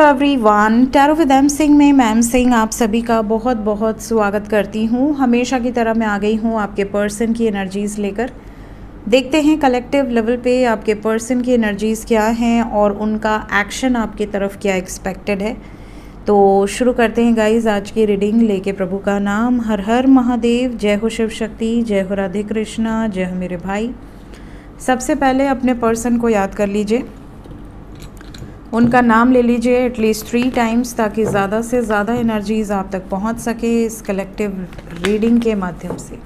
Hello everyone, tarot with M Singh में ma'am Singh आप सभी का बहुत बहुत स्वागत करती हूँ। हमेशा की तरह मैं आ गई हूँ आपके पर्सन की एनर्जीज़ लेकर। देखते हैं कलेक्टिव लेवल पे आपके पर्सन की एनर्जीज़ क्या हैं और उनका एक्शन आपकी तरफ क्या एक्सपेक्टेड है। तो शुरू करते हैं गाइज आज की रीडिंग लेके प्रभु का नाम। हर हर महादेव, जय हो शिव शक्ति, जय हो राधे कृष्णा, जय हो मेरे भाई। सबसे पहले अपने पर्सन को याद कर लीजिए, उनका नाम ले लीजिए एटलीस्ट 3 टाइम्स ताकि ज़्यादा से ज़्यादा एनर्जीज़ आप तक पहुंच सके इस कलेक्टिव रीडिंग के माध्यम से।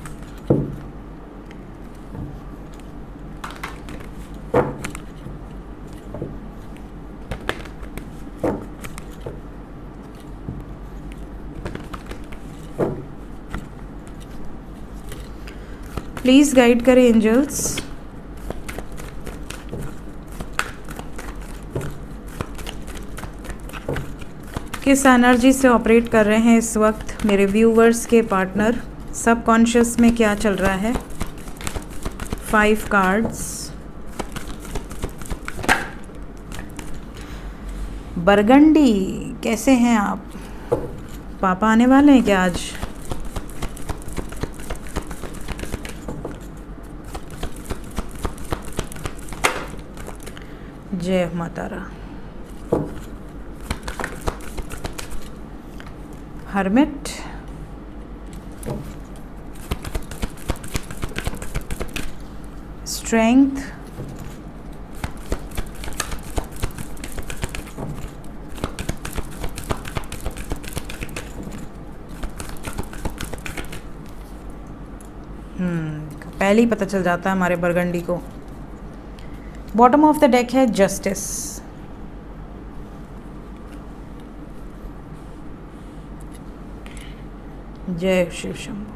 प्लीज़ गाइड करें एंजल्स। किस एनर्जी से ऑपरेट कर रहे हैं इस वक्त मेरे व्यूवर्स के पार्टनर, सबकॉन्शियस में क्या चल रहा है। 5 कार्ड्स। बरगंडी, कैसे हैं आप? पापा आने वाले हैं क्या आज? जय माता रा। हर्मिट, स्ट्रेंथ, पहले ही पता चल जाता है हमारे बरगंडी को। बॉटम ऑफ द डेक है जस्टिस। जय शिव शंभू।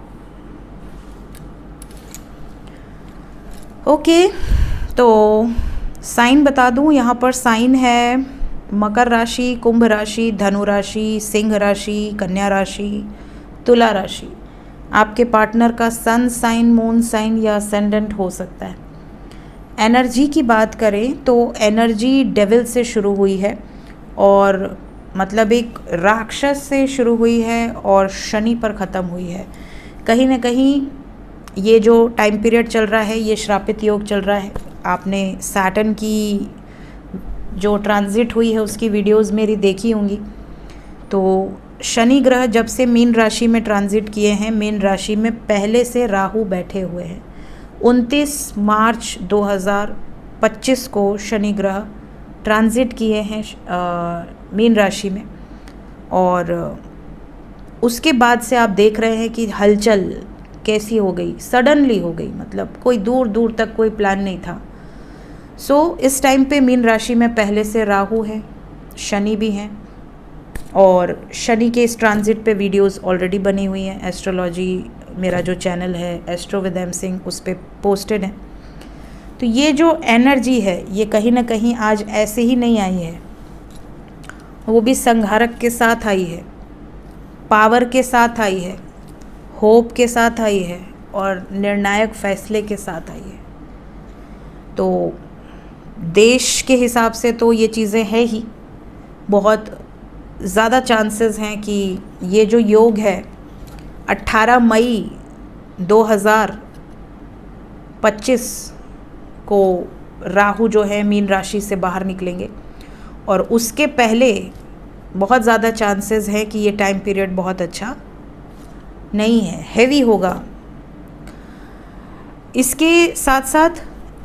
ओके, तो साइन बता दूं, यहाँ पर साइन है मकर राशि, कुंभ राशि, धनु राशि, सिंह राशि, कन्या राशि, तुला राशि। आपके पार्टनर का सन साइन, मून साइन या असेंडेंट हो सकता है। एनर्जी की बात करें तो एनर्जी डेविल से शुरू हुई है और मतलब एक राक्षस से शुरू हुई है और शनि पर ख़त्म हुई है। कहीं ना कहीं ये जो टाइम पीरियड चल रहा है ये श्रापित योग चल रहा है। आपने सैटर्न की जो ट्रांजिट हुई है उसकी वीडियोस मेरी देखी होंगी। तो शनि ग्रह जब से मीन राशि में ट्रांजिट किए हैं, मीन राशि में पहले से राहु बैठे हुए हैं। 29 मार्च 2025 को शनि ग्रह ट्रांजिट किए हैं मीन राशि में और उसके बाद से आप देख रहे हैं कि हलचल कैसी हो गई, सडनली हो गई। मतलब कोई दूर दूर तक कोई प्लान नहीं था। इस टाइम पे मीन राशि में पहले से राहु है, शनि भी हैं और शनि के इस ट्रांजिट पे वीडियोस ऑलरेडी बनी हुई हैं। एस्ट्रोलॉजी मेरा जो चैनल है एस्ट्रो विद एम सिंह, उस पर पोस्टेड है। तो ये जो एनर्जी है ये कहीं ना कहीं आज ऐसे ही नहीं आई है, वो भी संहारक के साथ आई है, पावर के साथ आई है, होप के साथ आई है और निर्णायक फैसले के साथ आई है। तो देश के हिसाब से तो ये चीज़ें हैं ही, बहुत ज़्यादा चांसेस हैं कि ये जो योग है 18 मई 2025 को राहु जो है मीन राशि से बाहर निकलेंगे और उसके पहले बहुत ज़्यादा चांसेस है कि ये टाइम पीरियड बहुत अच्छा नहीं है, हैवी होगा। इसके साथ साथ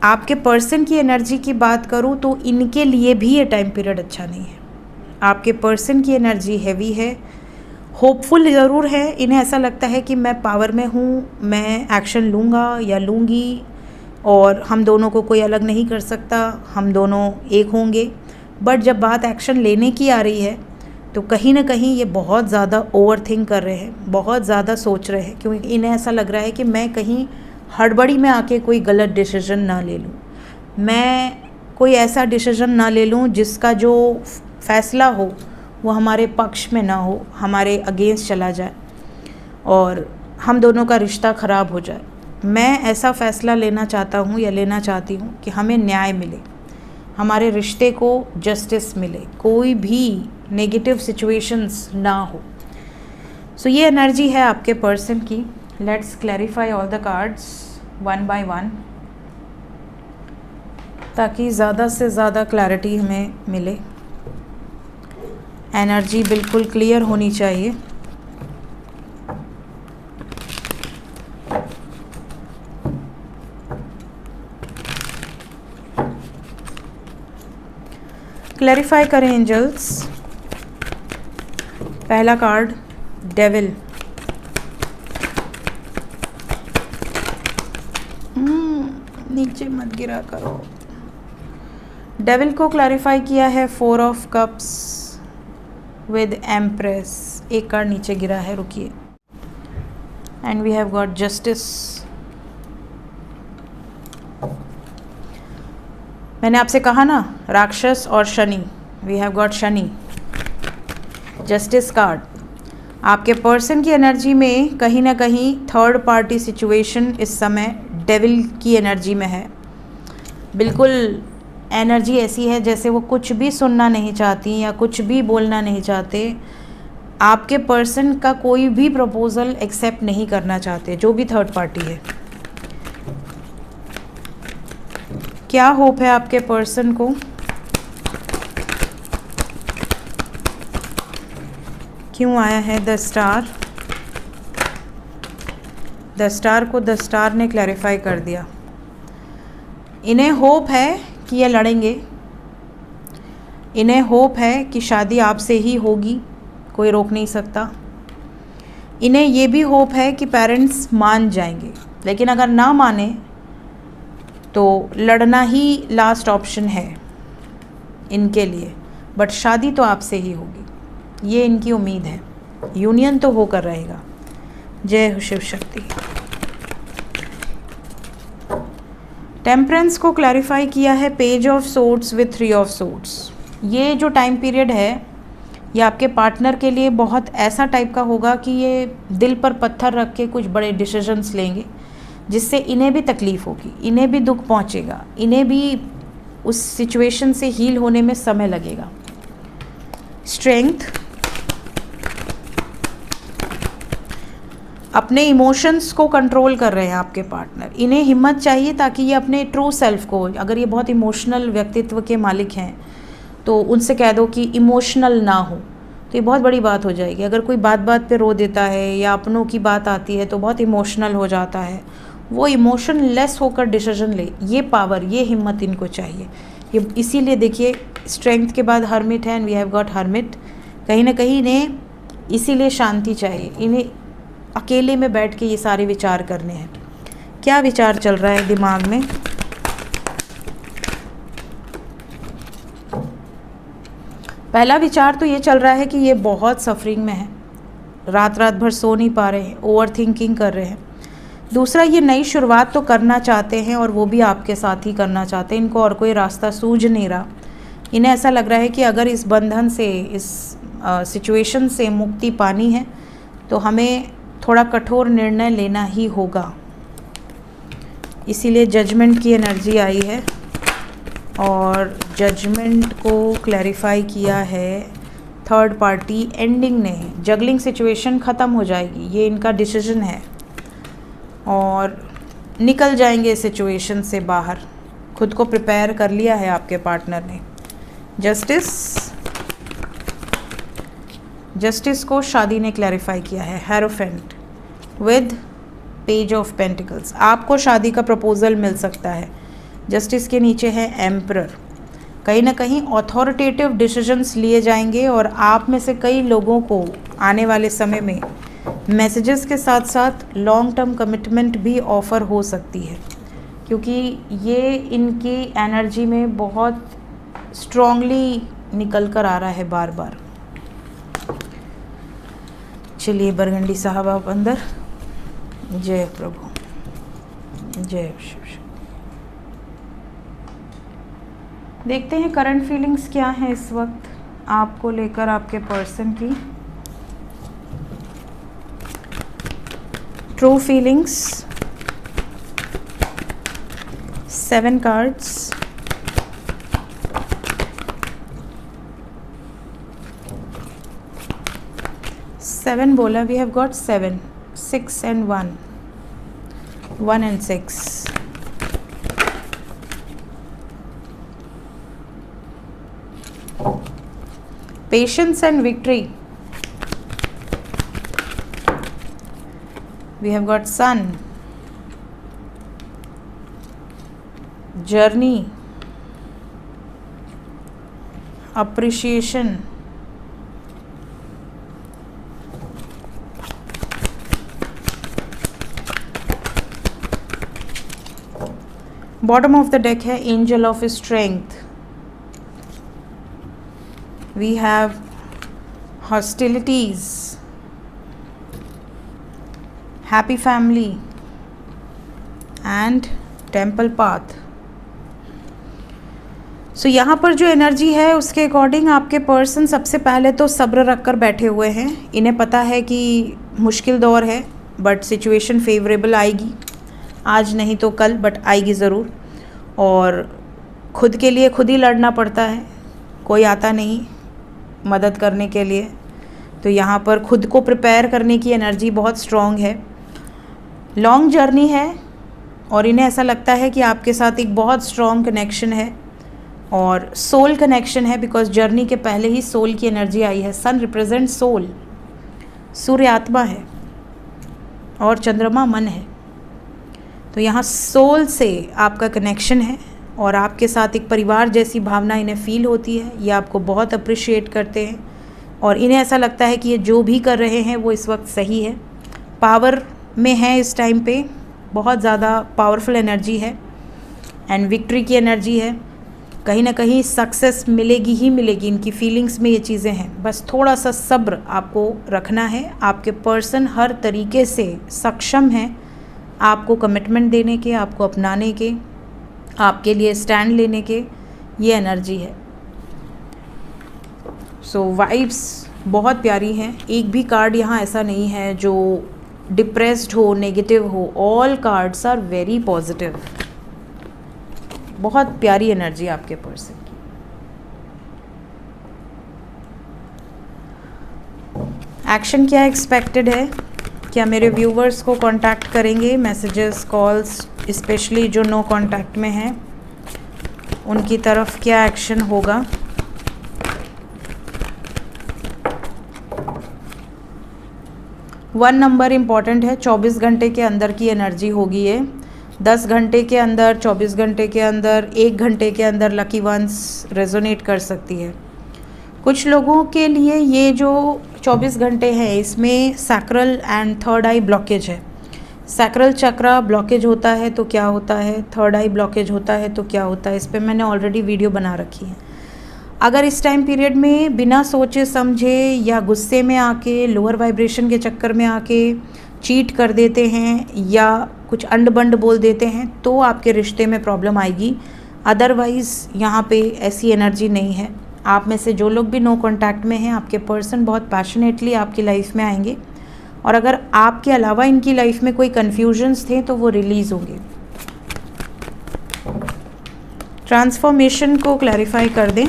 आपके पर्सन की एनर्जी की बात करूँ तो इनके लिए भी ये टाइम पीरियड अच्छा नहीं है। आपके पर्सन की एनर्जी हैवी है, होपफुल ज़रूर है। इन्हें ऐसा लगता है कि मैं पावर में हूँ, मैं एक्शन लूँगा या लूँगी और हम दोनों को कोई अलग नहीं कर सकता, हम दोनों एक होंगे। बट जब बात एक्शन लेने की आ रही है तो कहीं ना कहीं ये बहुत ज़्यादा ओवर थिंक कर रहे हैं, बहुत ज़्यादा सोच रहे हैं, क्योंकि इन्हें ऐसा लग रहा है कि मैं कहीं हड़बड़ी में आके कोई गलत डिसीजन ना ले लूँ, मैं कोई ऐसा डिसीजन ना ले लूँ जिसका जो फैसला हो वो हमारे पक्ष में ना हो, हमारे अगेंस्ट चला जाए और हम दोनों का रिश्ता ख़राब हो जाए। मैं ऐसा फ़ैसला लेना चाहता हूँ या लेना चाहती हूँ कि हमें न्याय मिले, हमारे रिश्ते को जस्टिस मिले, कोई भी नेगेटिव सिचुएशंस ना हो। सो ये एनर्जी है आपके पर्सन की। Let's clarify all the cards one by one, ताकि ज़्यादा से ज़्यादा क्लैरिटी हमें मिले। एनर्जी बिल्कुल क्लियर होनी चाहिए। क्लैरिफाई करें एंजल्स। पहला कार्ड डेविल। नीचे मत गिरा करो। डेविल को क्लैरिफाई किया है 4 ऑफ कप्स विद एम्प्रेस। एक कार्ड नीचे गिरा है, रुकिए। And we have got justice. मैंने आपसे कहा ना, राक्षस और Shani. We have got Shani. Justice card. आपके पर्सन की एनर्जी में कहीं ना कहीं थर्ड पार्टी सिचुएशन इस समय डेविल की एनर्जी में है। बिल्कुल एनर्जी ऐसी है जैसे वो कुछ भी सुनना नहीं चाहती या कुछ भी बोलना नहीं चाहते। आपके पर्सन का कोई भी प्रपोजल एक्सेप्ट नहीं करना चाहते, जो भी थर्ड पार्टी है। क्या होप है आपके पर्सन को? क्यों आया है द स्टार? द स्टार को द स्टार ने क्लैरिफाई कर दिया। इन्हें होप है कि ये लड़ेंगे। इन्हें होप है कि शादी आपसे ही होगी, कोई रोक नहीं सकता। इन्हें ये भी होप है कि पेरेंट्स मान जाएंगे, लेकिन अगर ना माने तो लड़ना ही लास्ट ऑप्शन है इनके लिए। बट शादी तो आपसे ही होगी, ये इनकी उम्मीद है। यूनियन तो होकर रहेगा। जय हो शिव शक्ति। टेम्परेंस को क्लैरिफाई किया है page of swords with 3 of swords. ये जो टाइम पीरियड है ये आपके पार्टनर के लिए बहुत ऐसा टाइप का होगा कि ये दिल पर पत्थर रख के कुछ बड़े डिसीजंस लेंगे, जिससे इन्हें भी तकलीफ़ होगी, इन्हें भी दुख पहुंचेगा, इन्हें भी उस सिचुएशन से हील होने में समय लगेगा। स्ट्रेंथ। अपने इमोशंस को कंट्रोल कर रहे हैं आपके पार्टनर। इन्हें हिम्मत चाहिए ताकि ये अपने ट्रू सेल्फ को, अगर ये बहुत इमोशनल व्यक्तित्व के मालिक हैं तो उनसे कह दो कि इमोशनल ना हो, तो ये बहुत बड़ी बात हो जाएगी। अगर कोई बात बात पे रो देता है या अपनों की बात आती है तो बहुत इमोशनल हो जाता है, वो इमोशन लेस होकर डिसीजन ले, ये पावर, ये हिम्मत इनको चाहिए। ये इसीलिए देखिए स्ट्रेंथ के बाद हर्मिट है and we have got hermit. कहीं ना कहीं इन्हें इसीलिए शांति चाहिए। इन्हें अकेले में बैठ के ये सारे विचार करने हैं। क्या विचार चल रहा है दिमाग में? पहला विचार तो ये चल रहा है कि ये बहुत सफरिंग में है, रात रात भर सो नहीं पा रहे हैं, ओवर थिंकिंग कर रहे हैं। दूसरा, ये नई शुरुआत तो करना चाहते हैं और वो भी आपके साथ ही करना चाहते हैं। इनको और कोई रास्ता सूझ नहीं रहा। इन्हें ऐसा लग रहा है कि अगर इस बंधन से, इस सिचुएशन से मुक्ति पानी है तो हमें थोड़ा कठोर निर्णय लेना ही होगा। इसीलिए जजमेंट की एनर्जी आई है और जजमेंट को क्लैरिफाई किया है थर्ड पार्टी एंडिंग ने। जगलिंग सिचुएशन ख़त्म हो जाएगी, ये इनका डिसीजन है और निकल जाएंगे सिचुएशन से बाहर। खुद को प्रिपेयर कर लिया है आपके पार्टनर ने। जस्टिस को शादी ने क्लैरिफाई किया है hierophant with page of pentacles. आपको शादी का प्रपोजल मिल सकता है। जस्टिस के नीचे है एम्परर। कहीं ना कहीं अथॉरिटेटिव डिसीजंस लिए जाएंगे और आप में से कई लोगों को आने वाले समय में मैसेजेस के साथ साथ लॉन्ग टर्म कमिटमेंट भी ऑफ़र हो सकती है, क्योंकि ये इनकी एनर्जी में बहुत स्ट्रॉन्गली निकल कर आ रहा है बार बार। चलिए बरगंडी साहब आप अंदर। जय प्रभु, जय शिव। देखते हैं करंट फीलिंग्स क्या हैं इस वक्त आपको लेकर, आपके पर्सन की ट्रू फीलिंग्स। 7 कार्ड्स। 7 बोला, we have got 7, 6 and 1, 1 and 6. Patience and victory. We have got Sun, journey, appreciation, bottom of the deck है angel of strength. We have hostilities, happy family and temple path. So यहाँ पर जो energy है उसके according आपके person सबसे पहले तो सब्र रख कर बैठे हुए हैं. इन्हें पता है कि मुश्किल दौर है बट सिचुएशन फेवरेबल आएगी, आज नहीं तो कल बट आएगी ज़रूर. और खुद के लिए खुद ही लड़ना पड़ता है, कोई आता नहीं मदद करने के लिए. तो यहाँ पर खुद को प्रिपेयर करने की एनर्जी बहुत स्ट्रॉन्ग है. लॉन्ग जर्नी है और इन्हें ऐसा लगता है कि आपके साथ एक बहुत स्ट्रॉन्ग कनेक्शन है और सोल कनेक्शन है, बिकॉज जर्नी के पहले ही सोल की एनर्जी आई है. सन रिप्रेजेंट सोल, सूर्य आत्मा है और चंद्रमा मन है. तो यहाँ सोल से आपका कनेक्शन है और आपके साथ एक परिवार जैसी भावना इन्हें फील होती है. ये आपको बहुत अप्रिशिएट करते हैं और इन्हें ऐसा लगता है कि ये जो भी कर रहे हैं वो इस वक्त सही है. पावर में है इस टाइम पे, बहुत ज़्यादा पावरफुल एनर्जी है एंड विक्ट्री की एनर्जी है. कहीं ना कहीं सक्सेस मिलेगी ही मिलेगी, इनकी फीलिंग्स में ये चीज़ें हैं. बस थोड़ा सा सब्र आपको रखना है. आपके पर्सन हर तरीके से सक्षम हैं आपको कमिटमेंट देने के, आपको अपनाने के, आपके लिए स्टैंड लेने के. ये एनर्जी है. सो वाइब्स बहुत प्यारी हैं. एक भी कार्ड यहाँ ऐसा नहीं है जो डिप्रेस्ड हो, नेगेटिव हो. All cards are very positive. बहुत प्यारी एनर्जी आपके पर्सन की. एक्शन क्या एक्सपेक्टेड है? क्या मेरे व्यूवर्स को कांटेक्ट करेंगे? मैसेजेस, कॉल्स, स्पेशली जो नो कांटेक्ट में हैं उनकी तरफ क्या एक्शन होगा? वन नंबर इम्पॉर्टेंट है. 24 घंटे के अंदर की एनर्जी होगी ये. 10 घंटे के अंदर, 24 घंटे के अंदर, 1 घंटे के अंदर लकी वंस रेजोनेट कर सकती है. कुछ लोगों के लिए ये जो 24 घंटे हैं इसमें sacral and third I blockage है. सैक्रल चक्रा ब्लॉकेज होता है तो क्या होता है, थर्ड आई ब्लॉकेज होता है तो क्या होता है, इस पर मैंने ऑलरेडी वीडियो बना रखी है. अगर इस टाइम पीरियड में बिना सोचे समझे या गुस्से में आके, लोअर वाइब्रेशन के चक्कर में आके चीट कर देते हैं या कुछ अंड बंड बोल देते हैं तो आपके रिश्ते में प्रॉब्लम आएगी. अदरवाइज़ यहाँ पे ऐसी एनर्जी नहीं है. आप में से जो लोग भी नो कांटेक्ट में हैं, आपके पर्सन बहुत पैशनेटली आपकी लाइफ में आएंगे और अगर आपके अलावा इनकी लाइफ में कोई कन्फ्यूजन्स थे तो वो रिलीज़ होंगे. ट्रांसफॉर्मेशन को क्लैरिफाई कर दें.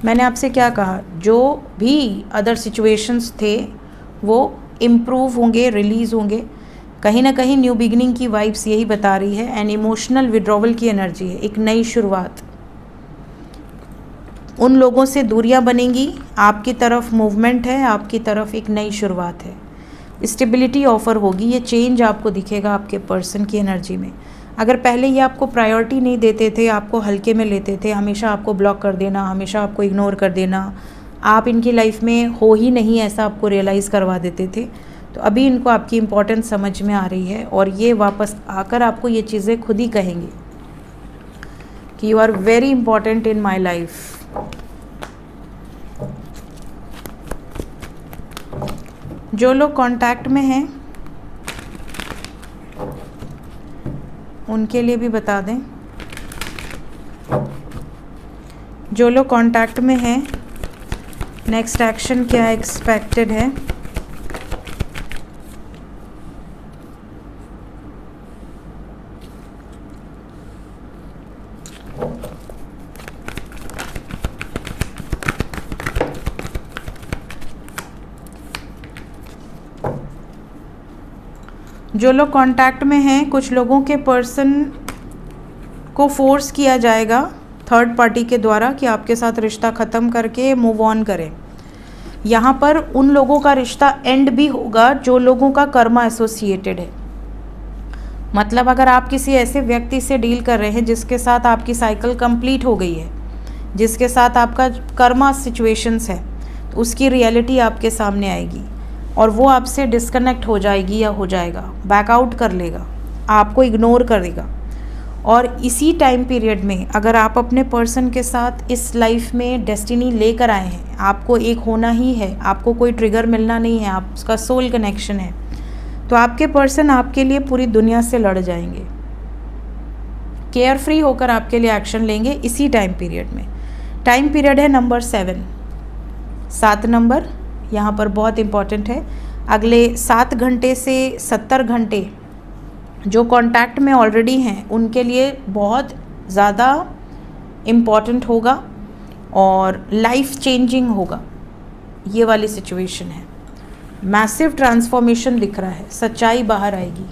मैंने आपसे क्या कहा? जो भी अदर सिचुएशंस थे वो इम्प्रूव होंगे, रिलीज़ होंगे. कहीं ना कहीं न्यू बिगिनिंग की वाइब्स यही बता रही है. एंड इमोशनल विड्रॉवल की एनर्जी है, एक नई शुरुआत. उन लोगों से दूरियां बनेंगी, आपकी तरफ मूवमेंट है, आपकी तरफ एक नई शुरुआत है. स्टेबिलिटी ऑफर होगी. ये चेंज आपको दिखेगा आपके पर्सन की एनर्जी में. अगर पहले ये आपको प्रायोरिटी नहीं देते थे, आपको हल्के में लेते थे, हमेशा आपको ब्लॉक कर देना, हमेशा आपको इग्नोर कर देना, आप इनकी लाइफ में हो ही नहीं ऐसा आपको रियलाइज़ करवा देते थे, तो अभी इनको आपकी इम्पोर्टेंस समझ में आ रही है और ये वापस आकर आपको ये चीज़ें खुद ही कहेंगे कि you are very important in my life. जो लोग कांटेक्ट में हैं उनके लिए भी बता दें. जो लोग कांटेक्ट में हैं, नेक्स्ट एक्शन क्या एक्सपेक्टेड है? जो लोग कांटेक्ट में हैं, कुछ लोगों के पर्सन को फोर्स किया जाएगा थर्ड पार्टी के द्वारा कि आपके साथ रिश्ता ख़त्म करके मूव ऑन करें। यहाँ पर उन लोगों का रिश्ता एंड भी होगा जो लोगों का कर्मा एसोसिएटेड है। मतलब अगर आप किसी ऐसे व्यक्ति से डील कर रहे हैं जिसके साथ आपकी साइकिल कंप्लीट हो गई है, जिसके साथ आपका कर्मा सिचुएशंस है, तो उसकी रियलिटी आपके सामने आएगी और वो आपसे डिस्कनेक्ट हो जाएगी या हो जाएगा, बैकआउट कर लेगा, आपको इग्नोर करेगा। और इसी टाइम पीरियड में अगर आप अपने पर्सन के साथ इस लाइफ में डेस्टिनी लेकर आए हैं, आपको एक होना ही है, आपको कोई ट्रिगर मिलना नहीं है, आपका सोल कनेक्शन है, तो आपके पर्सन आपके लिए पूरी दुनिया से लड़ जाएंगे, केयर फ्री होकर आपके लिए एक्शन लेंगे इसी टाइम पीरियड में। टाइम पीरियड है नंबर 7। 7 नंबर यहाँ पर बहुत इम्पॉर्टेंट है। अगले 7 घंटे से 70 घंटे जो कांटेक्ट में ऑलरेडी हैं उनके लिए बहुत ज़्यादा इम्पॉर्टेंट होगा और लाइफ चेंजिंग होगा। ये वाली सिचुएशन है, मैसिव ट्रांसफॉर्मेशन दिख रहा है, सच्चाई बाहर आएगी।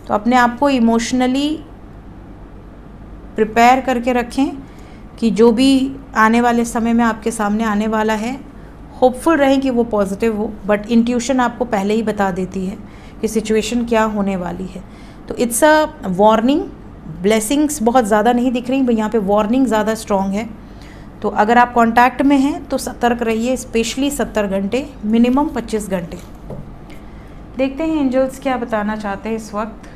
तो अपने आप को इमोशनली प्रिपेयर करके रखें कि जो भी आने वाले समय में आपके सामने आने वाला है, होपफुल रहें कि वो पॉजिटिव हो, बट इंट्यूशन आपको पहले ही बता देती है कि सिचुएशन क्या होने वाली है। तो इट्स अ वार्निंग। ब्लेसिंग्स बहुत ज़्यादा नहीं दिख रही, यहाँ पे वार्निंग ज़्यादा स्ट्रॉन्ग है। तो अगर आप कांटेक्ट में हैं तो सतर्क रहिए, स्पेशली 70 घंटे, मिनिमम 25 घंटे। देखते हैं एंजल्स क्या बताना चाहते हैं इस वक्त।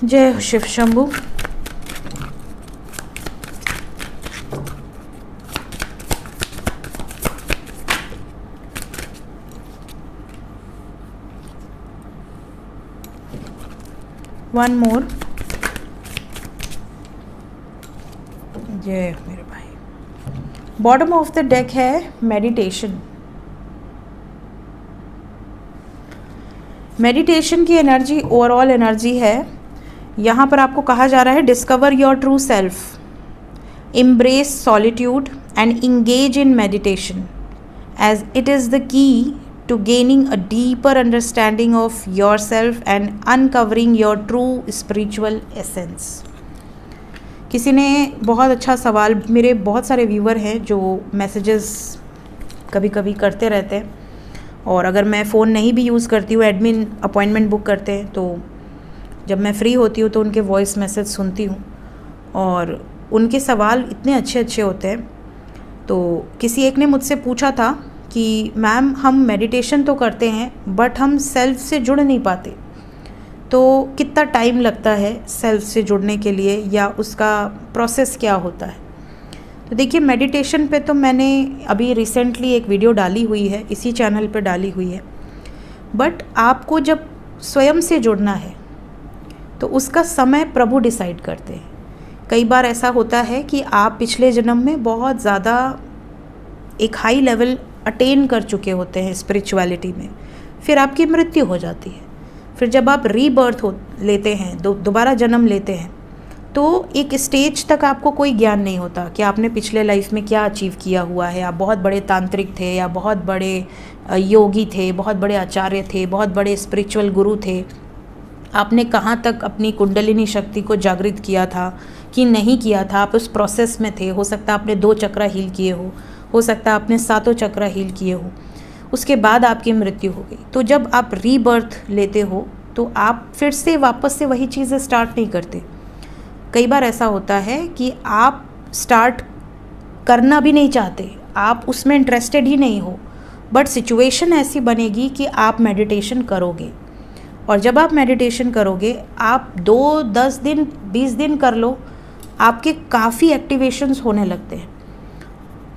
जय शिव शंभू। One more. जय मेरे भाई। बॉटम ऑफ द डेक है मेडिटेशन। मेडिटेशन की एनर्जी ओवरऑल एनर्जी है। यहाँ पर आपको कहा जा रहा है discover your true self, embrace solitude and engage in meditation as it is the key to gaining a deeper understanding of yourself and uncovering your true spiritual essence। किसी ने बहुत अच्छा सवाल, मेरे बहुत सारे व्यूवर हैं जो मैसेजेस कभी कभी करते रहते हैं, और अगर मैं फ़ोन नहीं भी यूज़ करती हूँ, एडमिन अपॉइंटमेंट बुक करते हैं, तो जब मैं फ्री होती हूँ तो उनके वॉइस मैसेज सुनती हूँ और उनके सवाल इतने अच्छे अच्छे होते हैं। तो किसी एक ने मुझसे पूछा था कि मैम हम मेडिटेशन तो करते हैं बट हम सेल्फ से जुड़ नहीं पाते, तो कितना टाइम लगता है सेल्फ से जुड़ने के लिए, या उसका प्रोसेस क्या होता है। तो देखिए, मेडिटेशन पे तो मैंने अभी रिसेंटली एक वीडियो डाली हुई है, इसी चैनल पे डाली हुई है, बट आपको जब स्वयं से जुड़ना है तो उसका समय प्रभु डिसाइड करते हैं। कई बार ऐसा होता है कि आप पिछले जन्म में बहुत ज़्यादा एक हाई लेवल अटेन कर चुके होते हैं स्पिरिचुअलिटी में, फिर आपकी मृत्यु हो जाती है। फिर जब आप रीबर्थ लेते हैं, दोबारा जन्म लेते हैं, तो एक स्टेज तक आपको कोई ज्ञान नहीं होता कि आपने पिछले लाइफ में क्या अचीव किया हुआ है। आप बहुत बड़े तांत्रिक थे, या बहुत बड़े योगी थे, बहुत बड़े आचार्य थे, बहुत बड़े स्पिरिचुअल गुरु थे। आपने कहाँ तक अपनी कुंडलिनी शक्ति को जागृत किया था कि नहीं किया था, आप उस प्रोसेस में थे। हो सकता है आपने 2 चक्र हील किए हो सकता है आपने 7 चक्र हील किए हो, उसके बाद आपकी मृत्यु हो गई। तो जब आप रीबर्थ लेते हो तो आप फिर से वापस से वही चीज़ें स्टार्ट नहीं करते। कई बार ऐसा होता है कि आप स्टार्ट करना भी नहीं चाहते, आप उसमें इंटरेस्टेड ही नहीं हो, बट सिचुएशन ऐसी बनेगी कि आप मेडिटेशन करोगे। और जब आप मेडिटेशन करोगे, आप 2, 10 दिन, 20 दिन कर लो, आपके काफ़ी एक्टिवेशंस होने लगते हैं।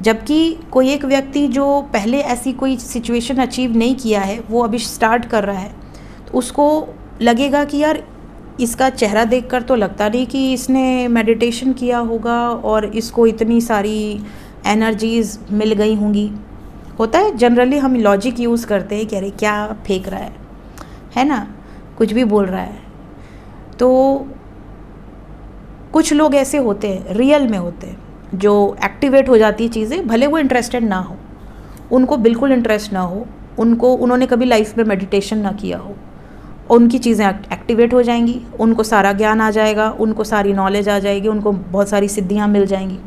जबकि कोई एक व्यक्ति जो पहले ऐसी कोई सिचुएशन अचीव नहीं किया है, वो अभी स्टार्ट कर रहा है, तो उसको लगेगा कि यार इसका चेहरा देखकर तो लगता नहीं कि इसने मेडिटेशन किया होगा और इसको इतनी सारी एनर्जीज़ मिल गई होंगी। होता है जनरली, हम लॉजिक यूज़ करते हैं कि अरे क्या फेंक रहा है ना, कुछ भी बोल रहा है। तो कुछ लोग ऐसे होते हैं, रियल में होते हैं, जो एक्टिवेट हो जाती है चीज़ें, भले वो इंटरेस्टेड ना हो, उनको बिल्कुल इंटरेस्ट ना हो, उन्होंने कभी लाइफ में मेडिटेशन ना किया हो, उनकी चीज़ें एक्टिवेट हो जाएंगी, उनको सारा ज्ञान आ जाएगा, उनको सारी नॉलेज आ जाएगी, उनको बहुत सारी सिद्धियाँ मिल जाएंगी।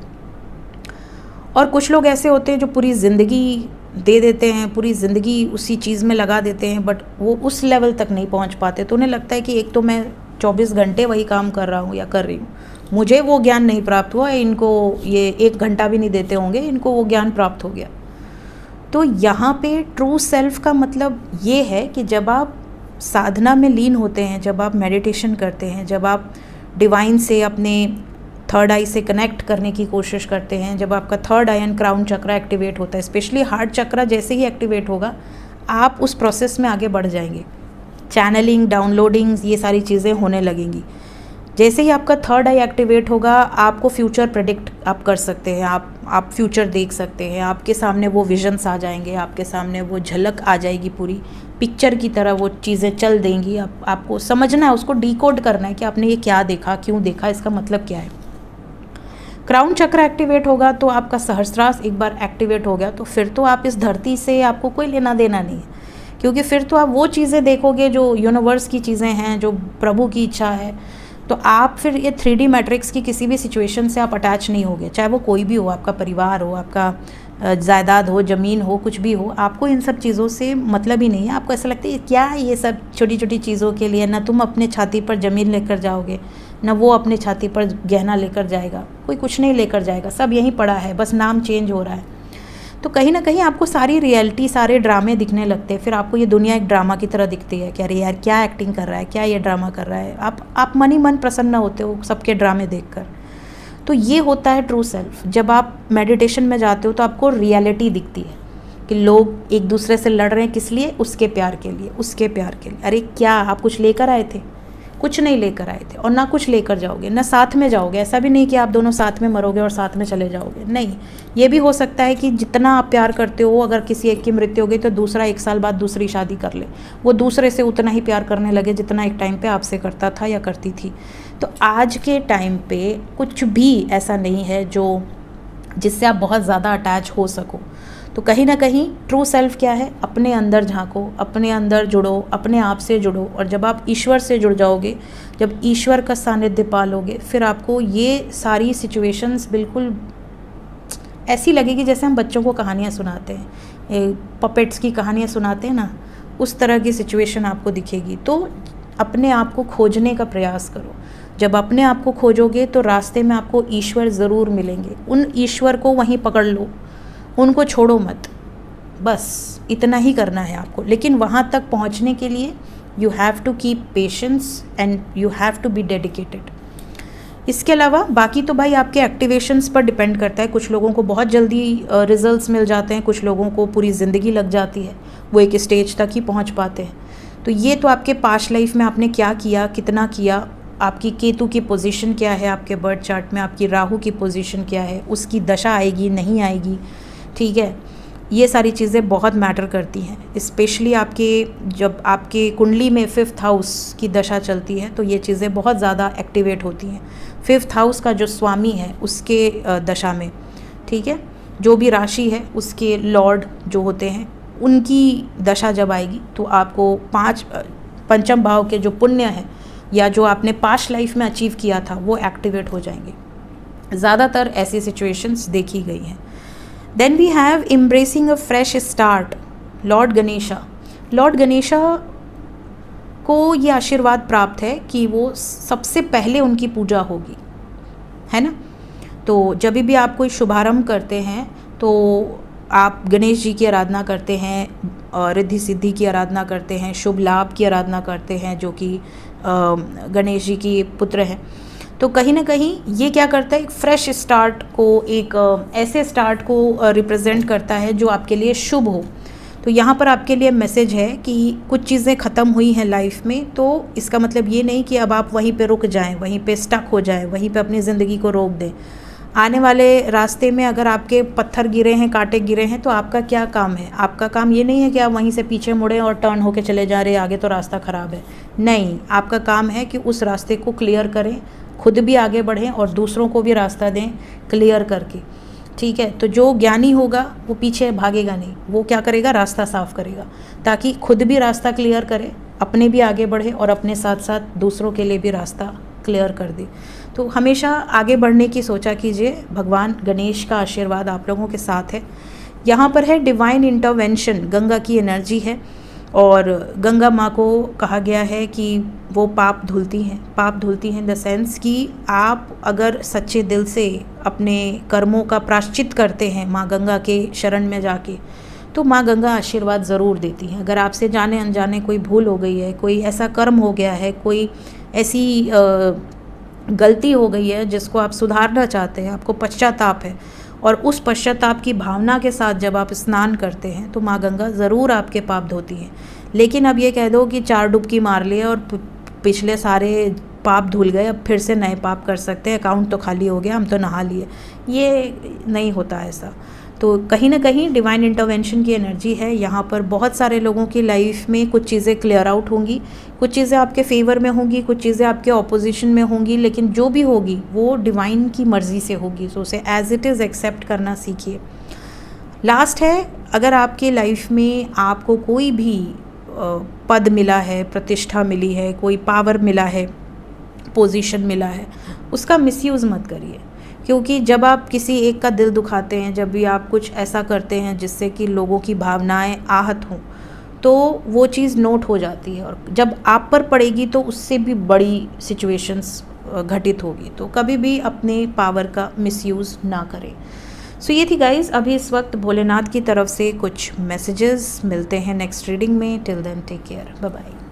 और कुछ लोग ऐसे होते हैं जो पूरी ज़िंदगी दे देते हैं, पूरी ज़िंदगी उसी चीज़ में लगा देते हैं, बट वो उस लेवल तक नहीं पहुंच पाते। तो उन्हें लगता है कि एक तो मैं 24 घंटे वही काम कर रहा हूँ या कर रही हूँ, मुझे वो ज्ञान नहीं प्राप्त हुआ, इनको ये 1 घंटा भी नहीं देते होंगे, इनको वो ज्ञान प्राप्त हो गया। तो यहाँ पे ट्रू सेल्फ का मतलब ये है कि जब आप साधना में लीन होते हैं, जब आप मेडिटेशन करते हैं, जब आप डिवाइन से अपने थर्ड आई से कनेक्ट करने की कोशिश करते हैं, जब आपका third I and crown chakra activate होता है, स्पेशली हार्ट चक्रा जैसे ही एक्टिवेट होगा आप उस प्रोसेस में आगे बढ़ जाएंगे। चैनलिंग, डाउनलोडिंग्स, ये सारी चीज़ें होने लगेंगी। जैसे ही आपका थर्ड आई एक्टिवेट होगा आपको फ्यूचर प्रेडिक्ट आप कर सकते हैं, आप फ्यूचर देख सकते हैं, आपके सामने वो विजन्स आ जाएंगे, आपके सामने वो झलक आ जाएगी, पूरी पिक्चर की तरह वो चीज़ें चल देंगी। आपको समझना है, उसको डिकोड करना है कि आपने ये क्या देखा, क्यों देखा, इसका मतलब क्या है। क्राउन चक्र एक्टिवेट होगा तो आपका सहस्त्रार एक बार एक्टिवेट हो गया तो फिर तो आप इस धरती से आपको कोई लेना देना नहीं है, क्योंकि फिर तो आप वो चीज़ें देखोगे जो यूनिवर्स की चीज़ें हैं, जो प्रभु की इच्छा है। तो आप फिर ये 3D मैट्रिक्स की किसी भी सिचुएशन से आप अटैच नहीं होगे, चाहे वो कोई भी हो, आपका परिवार हो, आपका जायदाद हो, ज़मीन हो, कुछ भी हो, आपको इन सब चीज़ों से मतलब ही नहीं है। आपको ऐसा लगता है क्या ये सब छोटी छोटी चीज़ों के लिए, ना तुम अपने छाती पर ज़मीन लेकर जाओगे, ना वो अपने छाती पर गहना लेकर जाएगा, कोई कुछ नहीं लेकर जाएगा, सब यहीं पड़ा है, बस नाम चेंज हो रहा है। तो कहीं ना कहीं आपको सारी रियलिटी, सारे ड्रामे दिखने लगते हैं, फिर आपको ये दुनिया एक ड्रामा की तरह दिखती है कि अरे यार क्या एक्टिंग कर रहा है, क्या ये ड्रामा कर रहा है। आप मन ही मन प्रसन्न होते हो सबके ड्रामे देखकर। तो ये होता है ट्रू सेल्फ। जब आप मेडिटेशन में जाते हो तो आपको रियलिटी दिखती है कि लोग एक दूसरे से लड़ रहे हैं, किस लिए, उसके प्यार के लिए, उसके प्यार के लिए। अरे क्या आप कुछ लेकर आए थे? कुछ नहीं लेकर आए थे, और ना कुछ लेकर जाओगे, ना साथ में जाओगे। ऐसा भी नहीं कि आप दोनों साथ में मरोगे और साथ में चले जाओगे, नहीं। ये भी हो सकता है कि जितना आप प्यार करते हो, अगर किसी एक की मृत्यु हो गई तो दूसरा 1 साल बाद दूसरी शादी कर ले, वो दूसरे से उतना ही प्यार करने लगे जितना एक टाइम पे आपसे करता था या करती थी। तो आज के टाइम पे कुछ भी ऐसा नहीं है जो जिससे आप बहुत ज़्यादा अटैच हो सको। तो कहीं ना कहीं ट्रू सेल्फ क्या है, अपने अंदर झांको, अपने अंदर जुड़ो, अपने आप से जुड़ो। और जब आप ईश्वर से जुड़ जाओगे, जब ईश्वर का सानिध्य पालोगे, फिर आपको ये सारी सिचुएशंस बिल्कुल ऐसी लगेगी जैसे हम बच्चों को कहानियाँ सुनाते हैं, पपेट्स की कहानियाँ सुनाते हैं ना, उस तरह की सिचुएशन आपको दिखेगी। तो अपने आप को खोजने का प्रयास करो। जब अपने आप को खोजोगे तो रास्ते में आपको ईश्वर ज़रूर मिलेंगे। उन ईश्वर को वहीं पकड़ लो, उनको छोड़ो मत, बस इतना ही करना है आपको। लेकिन वहाँ तक पहुँचने के लिए you have to keep patience and you have to be dedicated. इसके अलावा बाकी तो भाई आपके एक्टिवेशंस पर डिपेंड करता है। कुछ लोगों को बहुत जल्दी रिजल्ट्स मिल जाते हैं, कुछ लोगों को पूरी ज़िंदगी लग जाती है, वो एक स्टेज तक ही पहुँच पाते हैं। तो ये तो आपके पास्ट लाइफ में आपने क्या किया, कितना किया, आपकी केतु की पोजीशन क्या है आपके बर्थ चार्ट में, आपकी राहु की पोजीशन क्या है, उसकी दशा आएगी नहीं आएगी, ठीक है। ये सारी चीज़ें बहुत मैटर करती हैं, स्पेशली जब आपके कुंडली में 5th हाउस की दशा चलती है तो ये चीज़ें बहुत ज़्यादा एक्टिवेट होती हैं। 5th हाउस का जो स्वामी है उसके दशा में, ठीक है, जो भी राशि है उसके लॉर्ड जो होते हैं उनकी दशा जब आएगी तो आपको 5 भाव के जो पुण्य है या जो आपने पास्ट लाइफ में अचीव किया था वो एक्टिवेट हो जाएंगे। ज़्यादातर ऐसी सिचुएशंस देखी गई हैं। Then we have embracing a fresh start, lord Ganesha. Lord Ganesha को ये आशीर्वाद प्राप्त है कि वो सबसे पहले उनकी पूजा होगी, है ना। तो जब भी आप कोई शुभारंभ करते हैं तो आप गणेश जी की आराधना करते हैं, रिद्धि सिद्धि की आराधना करते हैं, शुभ लाभ की आराधना करते हैं, जो कि गणेश जी की पुत्र हैं। तो कहीं ना कहीं ये क्या करता है, एक फ्रेश स्टार्ट को, एक ऐसे स्टार्ट को रिप्रेजेंट करता है जो आपके लिए शुभ हो। तो यहाँ पर आपके लिए मैसेज है कि कुछ चीज़ें ख़त्म हुई हैं लाइफ में, तो इसका मतलब ये नहीं कि अब आप वहीं पे रुक जाएं, वहीं पे स्टक हो जाएं, वहीं पे अपनी ज़िंदगी को रोक दें। आने वाले रास्ते में अगर आपके पत्थर गिरे हैं, कांटे गिरे हैं, तो आपका क्या काम है? आपका काम ये नहीं है कि आप वहीं से पीछे मुड़ें और टर्न होके चले जा रहे हैं, आगे तो रास्ता ख़राब है। नहीं, आपका काम है कि उस रास्ते को क्लियर करें, खुद भी आगे बढ़ें और दूसरों को भी रास्ता दें क्लियर करके, ठीक है। तो जो ज्ञानी होगा वो पीछे भागेगा नहीं, वो क्या करेगा, रास्ता साफ करेगा, ताकि खुद भी रास्ता क्लियर करे, अपने भी आगे बढ़े और अपने साथ साथ दूसरों के लिए भी रास्ता क्लियर कर दे। तो हमेशा आगे बढ़ने की सोचा कीजिए। भगवान गणेश का आशीर्वाद आप लोगों के साथ है। यहाँ पर है डिवाइन इंटरवेंशन, गंगा की एनर्जी है और गंगा माँ को कहा गया है कि वो पाप धुलती हैं। पाप धुलती हैं इन द सेंस कि आप अगर सच्चे दिल से अपने कर्मों का प्रायश्चित करते हैं माँ गंगा के शरण में जाके, तो माँ गंगा आशीर्वाद ज़रूर देती हैं। अगर आपसे जाने अनजाने कोई भूल हो गई है, कोई ऐसा कर्म हो गया है, कोई ऐसी गलती हो गई है जिसको आप सुधारना चाहते हैं, आपको पश्चाताप है, और उस पश्चाताप की भावना के साथ जब आप स्नान करते हैं तो माँ गंगा ज़रूर आपके पाप धोती हैं। लेकिन अब ये कह दो कि 4 डुबकी मार लिए और पिछले सारे पाप धुल गए, अब फिर से नए पाप कर सकते हैं, अकाउंट तो खाली हो गया, हम तो नहा लिए, ये नहीं होता ऐसा। तो कहीं ना कहीं डिवाइन इंटरवेंशन की एनर्जी है यहाँ पर। बहुत सारे लोगों की लाइफ में कुछ चीज़ें क्लियर आउट होंगी, कुछ चीज़ें आपके फेवर में होंगी, कुछ चीज़ें आपके ऑपोजिशन में होंगी, लेकिन जो भी होगी वो डिवाइन की मर्ज़ी से होगी। सो उसे एज इट इज़ एक्सेप्ट करना सीखिए। लास्ट है, अगर आपके लाइफ में आपको कोई भी पद मिला है, प्रतिष्ठा मिली है, कोई पावर मिला है, पोजीशन मिला है, उसका मिसयूज़ मत करिए। क्योंकि जब आप किसी एक का दिल दुखाते हैं, जब भी आप कुछ ऐसा करते हैं जिससे कि लोगों की भावनाएं आहत हों, तो वो चीज़ नोट हो जाती है और जब आप पर पड़ेगी तो उससे भी बड़ी सिचुएशंस घटित होगी। तो कभी भी अपने पावर का मिसयूज़ ना करें। सो ये थी गाइस अभी इस वक्त भोलेनाथ की तरफ से कुछ मैसेजेस। मिलते हैं नेक्स्ट रीडिंग में। Till then take care, bye bye.